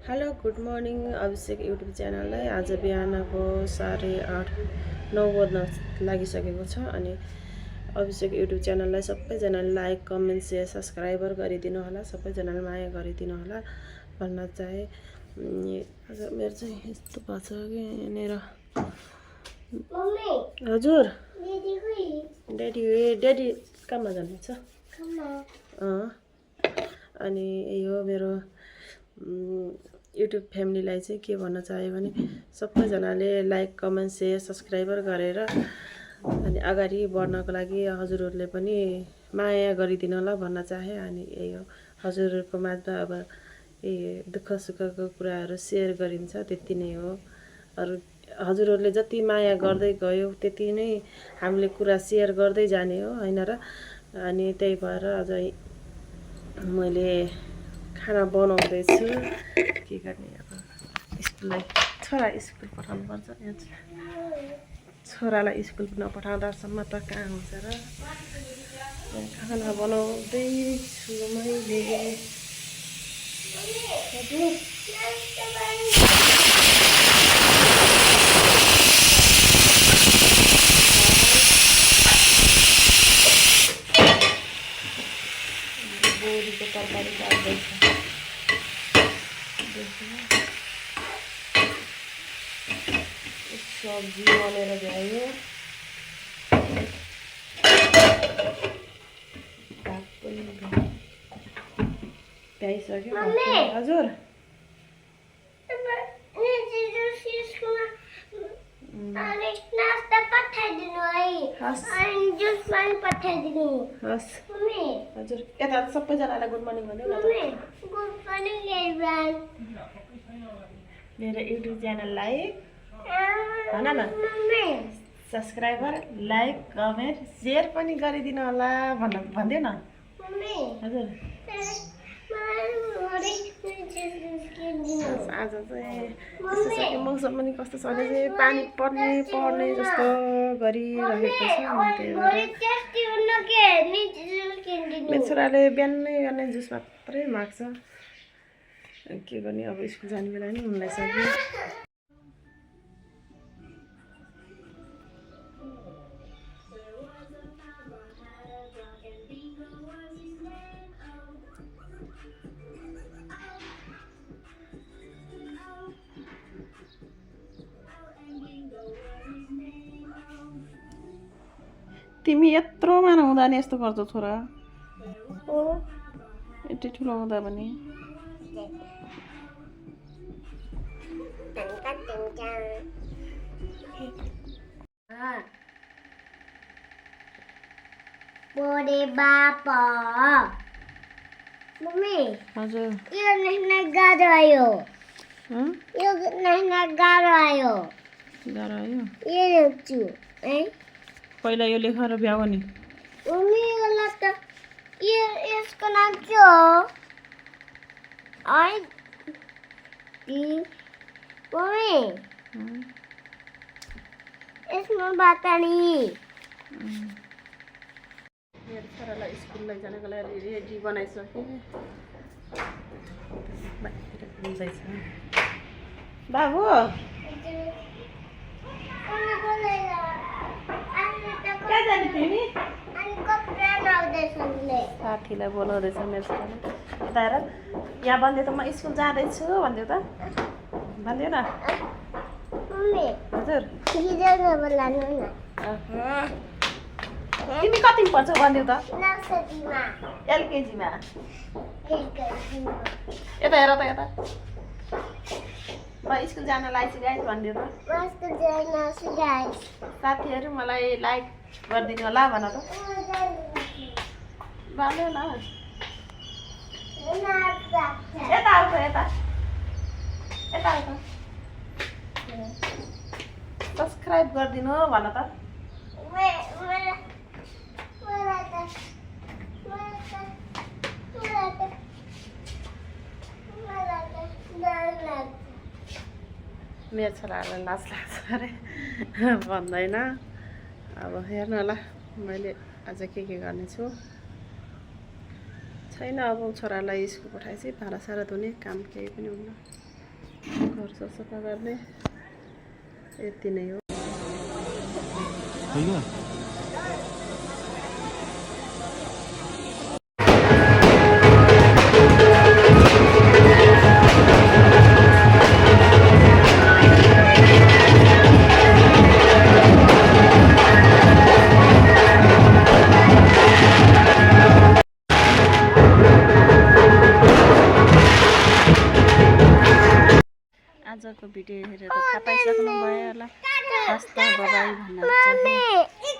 Hello good morning अभिषेक YouTube च्यानललाई आज बिहानको 8:30-9 बज्न लागिसकेको छ अनि अभिषेक युट्युब च्यानललाई सबैजनाले लाइक कमेन्ट सेयर सब्सक्राइबर गरिदिनु होला सबैजनाले माया गरिदिनु होला भन्न चाहे। आज मेरो चाहिँ यस्तो भएको छ कि यहाँनिर हजुर ड्याडी कहाँ जानुहुन्छ अनि यो मेरो युट्युब फ्यामिलीलाई चाहिँ के भन्न चाह्यो भने सबैजनाले लाइक कमेन्ट सेयर सब्सक्राइबर गरेर अनि अगाडि बढ्नको लागि हजुरहरूले पनि माया गरिदिनु होला भन्न चाहे। अनि यही हो हजुरहरूको माझमा अब दुःख सुखको कुराहरू सेयर गरिन्छ त्यति नै हो। अरू हजुरहरूले जति माया गर्दै गयो त्यति नै हामीले कुरा सेयर गर्दै जाने हो हैन र। अनि त्यही भएर अझै मैले खाना बनाउँदैछु के गर्ने अब स्कुललाई छोरा स्कुल पठाउनु पर्छ नि छोरालाई स्कुल नपठाउँदासम्म त कहाँ हुन्छ र। खाना बनाउँदैछु मैले बोडीको तरकारी काट्दैछ सब्जी बनेर भ्यायो भात पनि भ्याइसक्यो। हजुर हजुर यता सबैजनालाई गुड मर्निङ भन्नु न मेरो युट्युब च्यानललाई भन न सब्सक्राइबर लाइक कमेन्ट सेयर पनि गरिदिनु होला भन्दियो न हजुर। आज चाहिँ यस्तो मौसम पनि कस्तो छ भने चाहिँ पानी पर्ने जस्तो गरिरहेको छ। मेरो छोराले बिहानै जुस मात्रै माग्छ के गर्ने अब स्कुल जाने बेला नि हुन सक्यो। तिमी यत्रोमा नहुँदा नि यस्तो गर्छौ छोरा यति ठुलो हुँदा पनि हजुर गाह्रो आयो पहिला यो लेखेर भ्याउ नि यसको नाम के हो यसमा बतानी मेरो छोरालाई स्कुल लैजानको लागि रेडी बनाइसकेँ बाबु कहाँ जाने तिमी साथीलाई बोलाउँदैछ मेरो छोराले यता हेर यहाँ भनिदियो त म स्कुल जाँदैछु भनिदियो त भनिदियो न हजुर तिमी कतिमा पढ्छौ भनिदियो त एलकेजीमा यता हेर त यता म स्कुल जान लागेको गाइस भनिदियो त साथीहरू मलाई लाइक गरिदिनु होला भन त भन्यो न यता आउँछ यता आउँछ सब्सक्राइब गरिदिनु भन त मेरो छोराहरूलाई लाज लाग्छ अरे भन्दैन। अब हेर्नु होला मैले आज के गर्नेछु छैन। अब छोरालाई स्कुल पठाएपछि भाँडा सारा धुने काम केही पनि हुन्न। घर सफा गर्ने यति नै हो। आजको भिडियो हेरेर थाहा पाइसक्नु भयो होला। हस् त, बाइ भन्न चाहे।